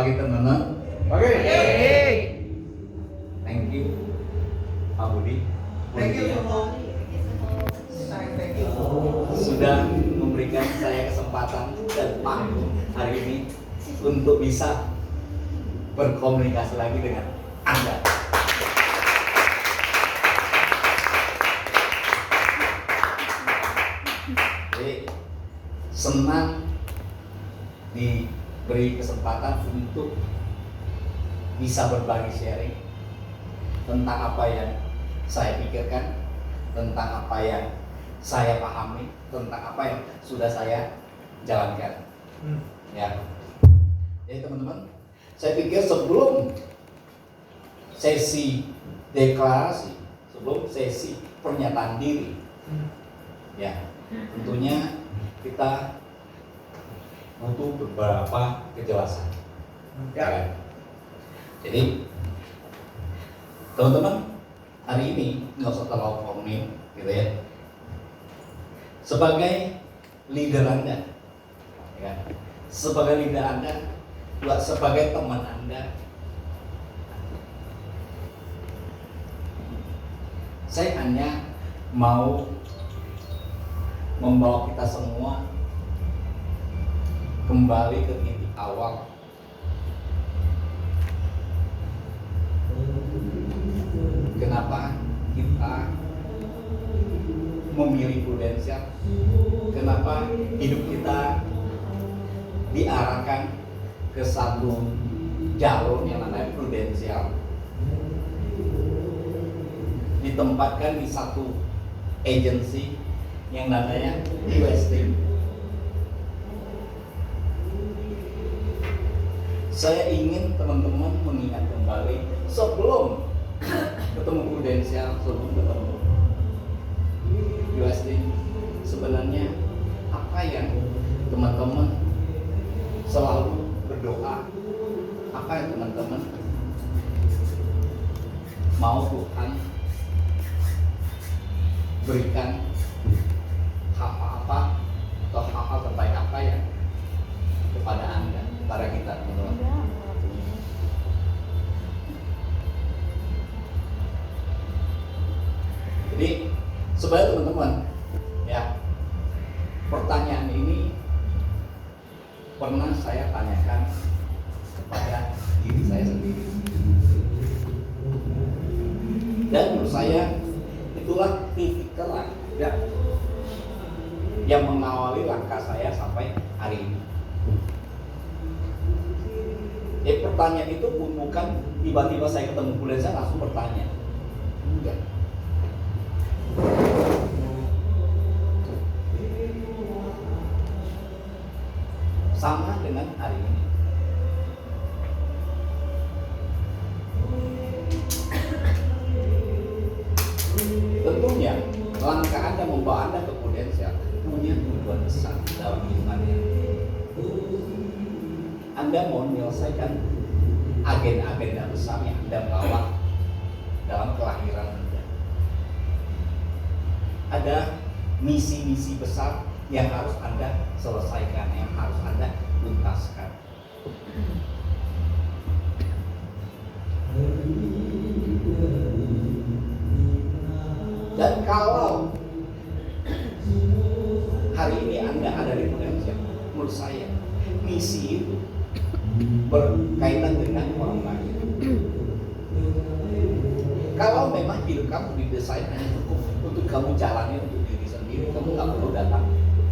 Pagi teman-teman. Oke. Thank you Pak Budi. Thank you semua. Sudah memberikan saya kesempatan dan panggung hari ini untuk bisa berkomunikasi lagi dengan Anda. Jadi senang diberi kesempatan untuk bisa berbagi sharing tentang apa yang saya pikirkan, tentang apa yang saya pahami, tentang apa yang sudah saya jalankan. Ya. Jadi teman-teman, saya pikir sebelum sesi deklarasi, sebelum sesi pernyataan diri, ya tentunya kita butuh beberapa kejelasan. Ya. Jadi teman-teman, hari ini nggak usah terlalu formal, gitu ya. Sebagai leader Anda, ya, sebagai leader Anda, juga sebagai teman Anda, saya hanya mau membawa kita semua kembali ke titik awal. Kenapa kita memilih prudensial? Kenapa hidup kita diarahkan ke satu jalur yang namanya prudensial? Ditempatkan di satu agensi yang namanya UST. Saya ingin teman-teman mengingat kembali sebelum ketemu prudensial, sebelum ketemu USD, sebenarnya apa yang teman-teman selalu berdoa, apa yang teman-teman mau Tuhan berikan, apa atau hal-hal terbaik apa yang kepada Anda, kepada kita teman-teman. Jadi sebenarnya teman-teman, ya, pertanyaan ini pernah saya tanyakan kepada diri saya sendiri, dan menurut saya itulah titik terang, ya, yang mengawali langkah saya sampai hari ini. Pertanyaan itu bukan tiba-tiba saya ketemu bulan saya langsung bertanya, enggak. Sama dengan hari ini. Tentunya langkah Anda membawa Anda ke prudensial punya tujuan besar dalam hidupnya. Anda mau menyelesaikan agenda-agenda besar yang Anda bawa dalam kelahiran Anda. Ada misi-misi besar yang harus Anda selesaikan, yang harus Anda tuntaskan. Dan kalau hari ini Anda ada di prudensial, menurut saya misi itu berkaitan dengan orang lain. Kalau memang hidup kamu didesain hanya cukup untuk kamu jalani untuk diri sendiri, kamu nggak perlu datang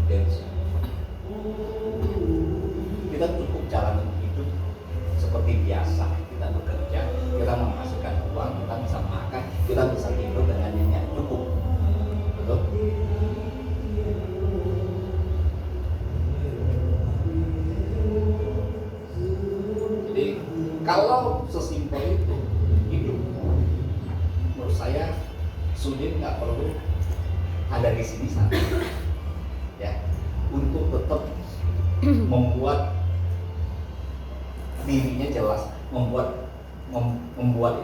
prudensial. Kita cukup jalan hidup seperti biasa. Kita bekerja, kita menghasilkan uang, kita bisa makan, kita bisa hidup dengan yang cukup. Betul? Jadi kalau sesimpel itu hidup, menurut saya sulit, nggak perlu ada di sini sana, ya, untuk tetap membuat dirinya jelas, membuat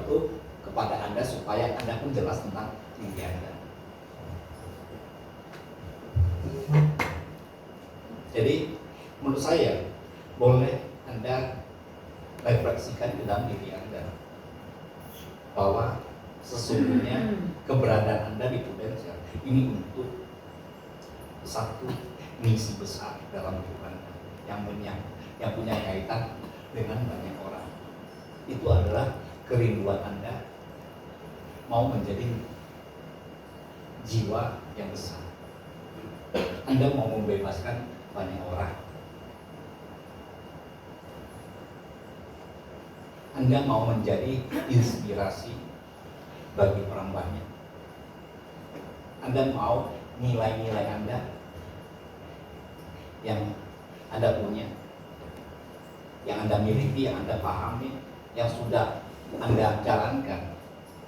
itu kepada Anda supaya Anda pun jelas tentang diri Anda. Jadi menurut saya boleh Anda refleksikan ke dalam diri Anda bahwa sesungguhnya keberadaan Anda di Prudensial ini untuk satu misi besar dalam hidup Anda yang punya kaitan dengan banyak orang. Itu adalah kerinduan Anda mau menjadi jiwa yang besar. Anda mau membebaskan banyak orang. Anda mau menjadi inspirasi bagi orang banyak. Anda mau nilai-nilai Anda yang Anda punya, yang Anda miliki, yang Anda pahami, yang sudah Anda jalankan,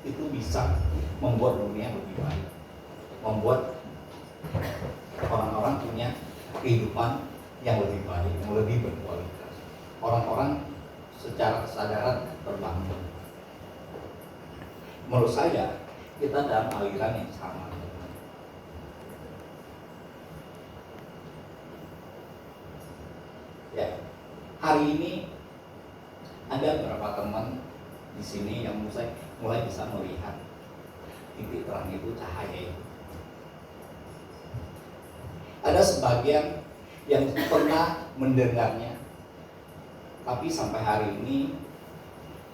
itu bisa membuat dunia lebih baik, membuat orang-orang punya kehidupan yang lebih baik, yang lebih berkualitas. Orang-orang secara kesadaran terbangun. Menurut saya, kita dalam aliran yang sama. Ya, hari ini ada beberapa teman di sini yang mulai bisa melihat titik terang itu, cahaya itu. Ada sebagian yang pernah mendengarnya, tapi sampai hari ini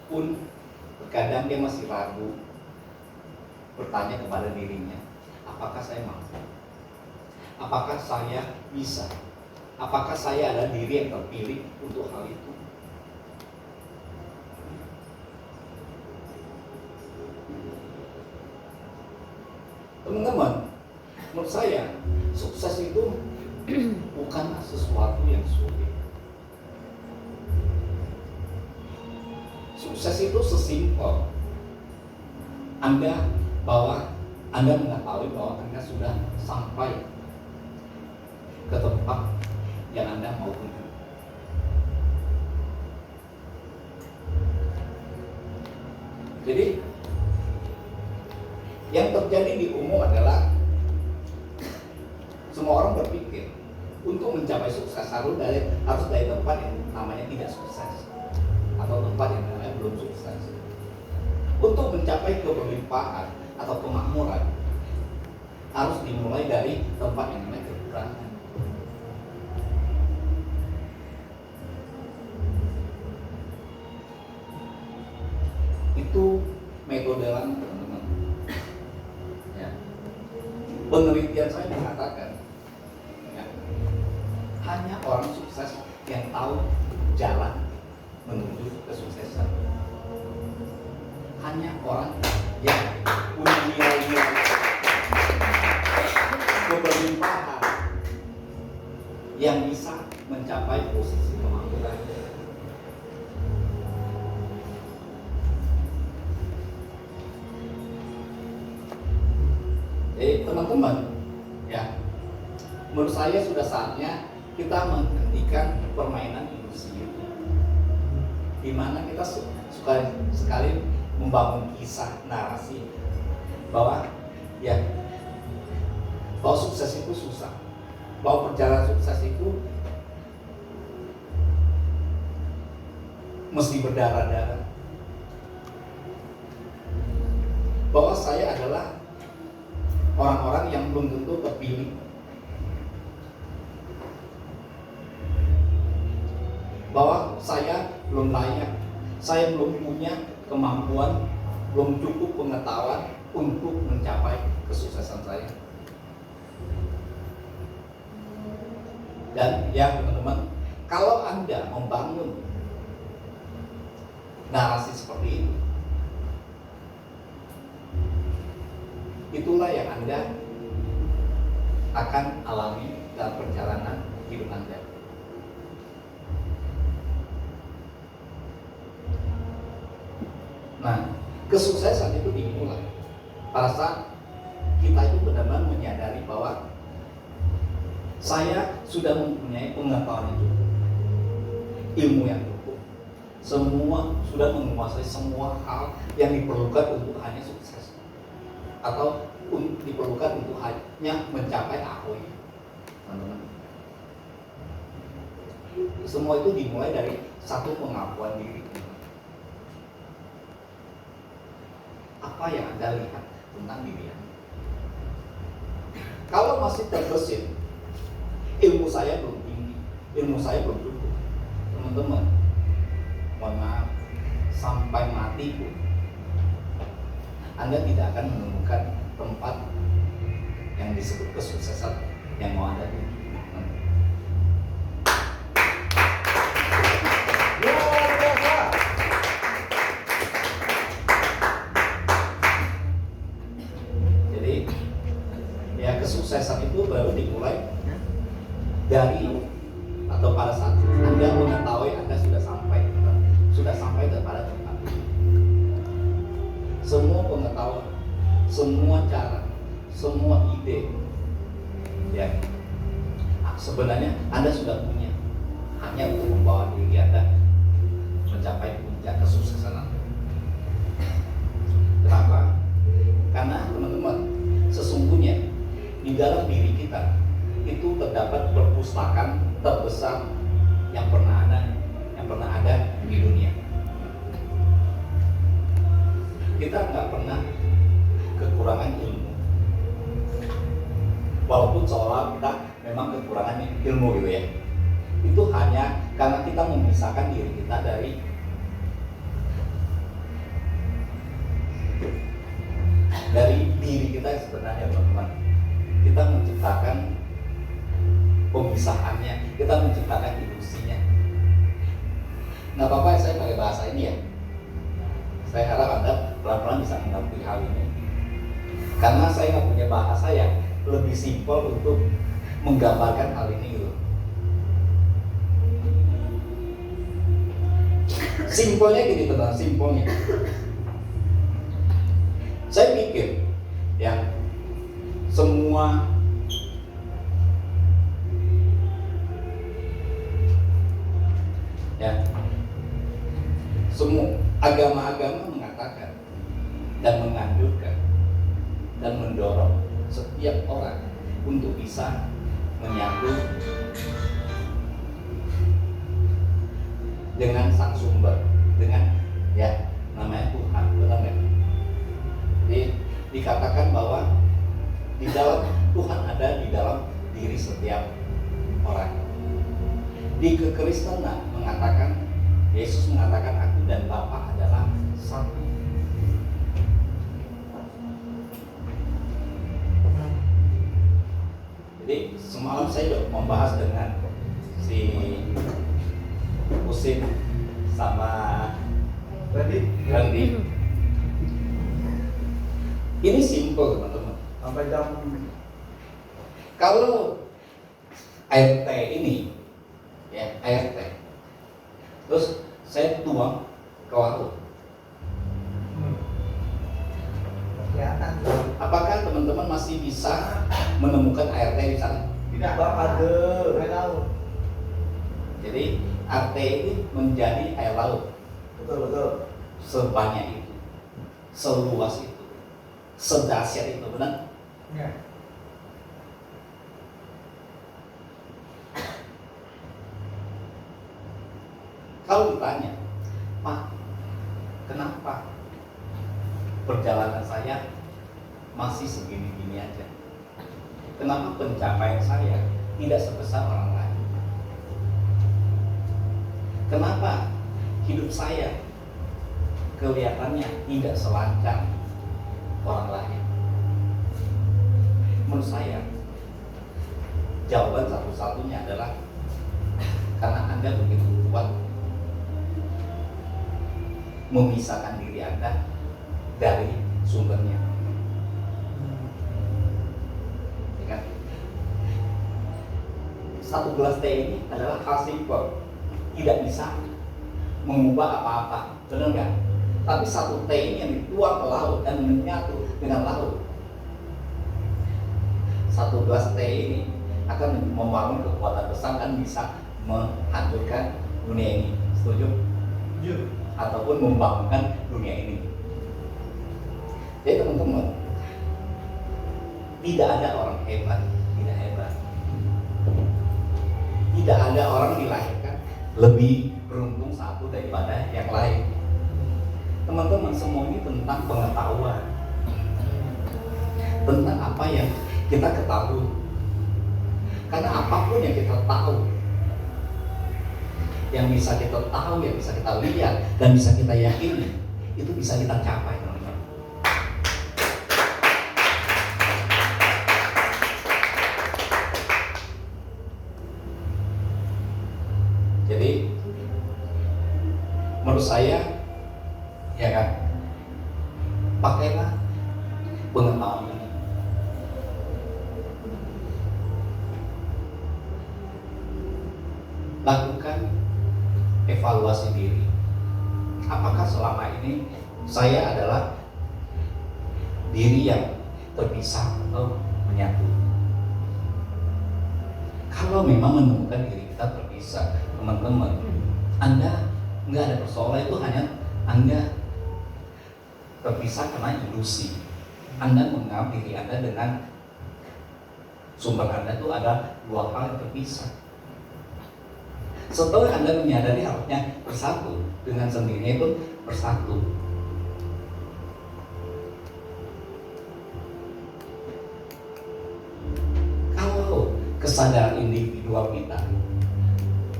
pun terkadang dia masih ragu, bertanya kepada dirinya, apakah saya mampu? Apakah saya bisa? Apakah saya adalah diri yang terpilih untuk hal itu? Teman-teman, menurut saya sukses itu bukanlah sesuatu yang sulit. Sukses itu sesimpel Anda mengetahui bahwa Anda sudah sampai ke tempat yang Anda mau tuju. Jadi yang terjadi di umum adalah semua orang berpikir untuk mencapai sukses harus dari tempat yang namanya tidak sukses atau tempat yang namanya belum sukses. Untuk mencapai keberlimpahan atau kemakmuran harus dimulai dari tempat yang namanya kekurangan. Itu metode lama, teman-teman. Ya. Penelitian saya mengatakan ya, hanya orang sukses yang tahu jalan menuju kesuksesan. Hanya orang yang punya nilai-nilai keberlimpahan yang bisa mencapai posisi kemakmuran. Jadi teman-teman, ya, menurut saya sudah saatnya kita menghentikan permainan ilusi itu, di mana kita suka sekali membangun kisah narasi bahwa sukses itu susah, bahwa perjalanan sukses itu mesti berdarah-darah, bahwa saya adalah orang-orang yang belum tentu terpilih, bahwa saya belum layak, saya belum punya kemampuan, belum cukup pengetahuan untuk mencapai kesuksesan saya. Dan ya teman-teman, kalau Anda membangun narasi seperti itu, itulah yang Anda akan alami dalam perjalanan hidup Anda. Nah, kesuksesan itu dimulai pada saat kita itu benar-benar menyadari bahwa saya sudah mempunyai pengetahuan yang cukup, ilmu yang cukup, semua sudah menguasai semua hal yang diperlukan untuk hanya sukses atau diperlukan untuk hanya mencapai AOI. semua itu dimulai dari satu pengakuan diri. Apa yang Anda lihat tentang diri Anda? Kalau masih terbesit, ilmu saya belum tinggi, ilmu saya belum cukup, teman-teman, mohon maaf, sampai mati pun Anda tidak akan menemukan tempat yang disebut kesuksesan yang mau Anda tuju. Luar biasa. Jadi ya kesuksesan itu baru dimulai dari atau pada saat Anda mengetahui Anda sudah sampai pada tempat. Semua pengetahuan, semua cara, semua ide, ya sebenarnya Anda sudah punya, hanya untuk membawa diri Anda mencapai puncak kesuksesan Anda. Kenapa? Karena teman-teman, sesungguhnya di dalam diri kita itu terdapat perpustakaan terbesar yang pernah ada di dunia. Kita nggak pernah kekurangan ilmu, walaupun seolah kita memang kekurangan ilmu gitu ya. Itu hanya karena kita memisahkan diri kita dari diri kita sebenarnya, teman-teman. Kita menciptakan pemisahannya, kita menciptakan ilusinya. Nggak apa-apa saya pakai bahasa ini ya. Saya harap Anda pelan-pelan bisa mengerti hal ini. Karena saya nggak punya bahasa yang lebih simpel untuk menggambarkan hal ini gitu. Simpelnya gini teman, simpelnya. Saya pikir yang semua agama-agama mengatakan dan menganjurkan dan mendorong setiap orang untuk bisa menyatu dengan sang sumber, dengan ya namanya Tuhan, benar nggak? Dikatakan bahwa di dalam Tuhan ada di dalam diri setiap orang. Di kekristenan mengatakan, Yesus mengatakan aku dan Bapa adalah satu. Jadi semalam saya sudah membahas dengan si Usin sama Randy. Ini simple teman-teman. Sampai jam Kalau air teh ini, ya air teh, terus saya tuang ke warung. kelihatan. Apakah teman-teman masih bisa menemukan air teh di sana? Tidak, Bang, ada air laut. Jadi air teh ini menjadi air laut. Betul. Sebanyak itu, seluas itu, sedahsyat itu, benar? Ya. Kalau ditanya, Pak, kenapa perjalanan saya masih segini-gini aja? Kenapa pencapaian saya tidak sebesar orang lain? Kenapa hidup saya kelihatannya tidak selancar orang lain? Menurut saya, jawaban satu-satunya adalah karena Anda begitu kuat memisahkan diri Anda dari sumbernya. Ingat, satu gelas teh ini adalah hal simpel, tidak bisa mengubah apa-apa, benar nggak? Tapi satu teh ini yang dituang ke laut dan menyatu dengan laut. Satu gelas teh ini akan membangun kekuatan besar dan bisa menghancurkan dunia ini. Setuju? Ataupun membangunkan dunia ini. Jadi teman-teman, tidak ada orang hebat, tidak hebat. Tidak ada orang dilahirkan lebih beruntung satu daripada yang lain. Teman-teman, semua ini tentang pengetahuan, tentang apa yang kita ketahui. Karena apapun yang kita tahu, yang bisa kita tahu, yang bisa kita lihat, dan bisa kita yakini, itu bisa kita capai, teman-teman. Jadi, menurut saya, ya kan, pakailah pengetahuan ini. Lakukan evaluasi diri. Apakah selama ini saya adalah diri yang terpisah atau menyatu? Kalau memang menemukan diri kita terpisah, teman-teman, Anda nggak ada persoalan, itu hanya Anda terpisah karena ilusi. Anda menganggap diri Anda dengan sumber Anda itu ada dua hal yang terpisah. Setelah Anda menyadari harusnya bersatu, dengan sendirinya itu bersatu. Kalau kesadaran individual kita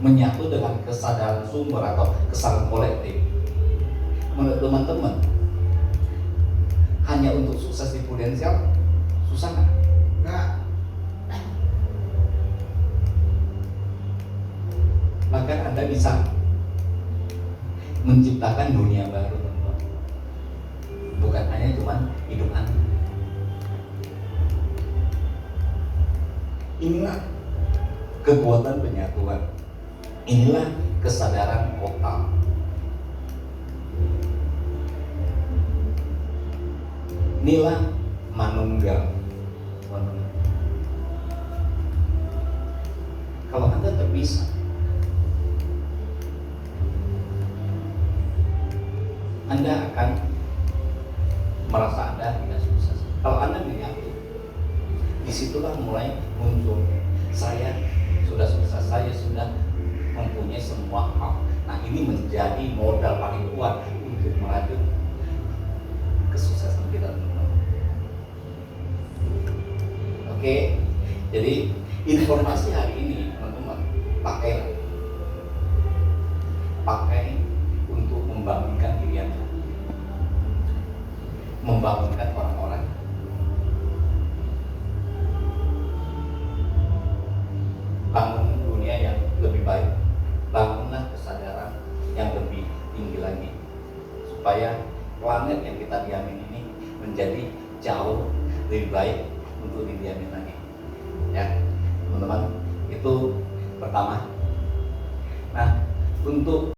menyatu dengan kesadaran sumber atau kesadaran kolektif, menurut teman-teman, hanya untuk sukses di prudensial susah nggak? Nggak. Bahkan Anda bisa menciptakan dunia baru, teman-teman. Bukan hanya cuma hidup Anda. Inilah kekuatan penyatuan. Inilah kesadaran total. Inilah manunggal. Kalau Anda terpisah, Anda akan merasa Anda tidak sukses. Kalau Anda menyatu, disitulah mulai muncul, saya sudah sukses, saya sudah mempunyai semua hal. Nah, ini menjadi modal paling kuat untuk merajut kesuksesan kita, teman-teman. Oke, jadi informasi hari ini, teman-teman, pakai untuk membangunkan diri Anda, membangunkan orang-orang, bangun dunia yang lebih baik, bangunlah kesadaran yang lebih tinggi lagi, supaya planet yang kita diamin ini menjadi jauh lebih baik untuk didiamin lagi. Ya, teman-teman, itu pertama. Nah, untuk